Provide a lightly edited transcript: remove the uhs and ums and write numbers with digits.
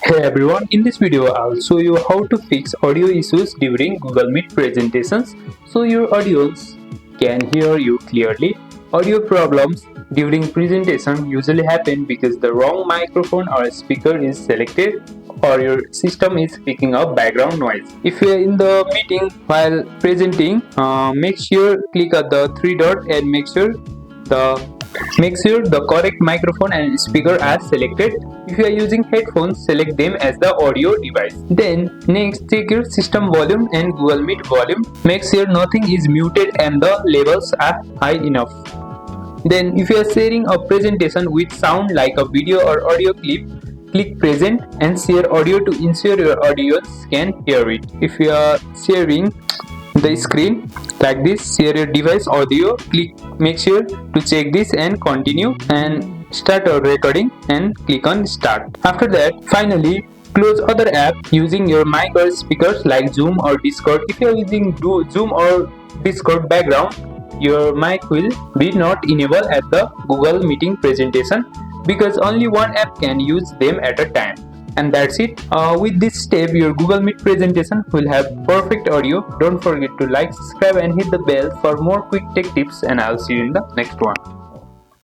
Hey everyone, in this video I'll show you how to fix audio issues during Google Meet presentations so your audience can hear you clearly. Audio problems during presentation usually happen because the wrong microphone or speaker is selected or your system is picking up background noise. If you are in the meeting while presenting, make sure click on the three dot and make sure the correct microphone and speaker are selected. If you are using headphones, select them as the audio device. Then next check your system volume and Google Meet volume. Make sure nothing is muted and the levels are high enough. Then if you are sharing a presentation with sound like a video or audio clip, click present and share audio to ensure your audience can hear it. If you are sharing the screen like this, share your device audio, make sure to check this and continue and start a recording and click on start. After that, finally close other app using your mic or speakers like Zoom or Discord. If you are using Zoom or Discord background, your mic will be not enabled at the Google Meeting presentation because only one app can use them at a time. And that's it. With this step, your Google Meet presentation will have perfect audio. Don't forget to like, subscribe and hit the bell for more quick tech tips, and I'll see you in the next one.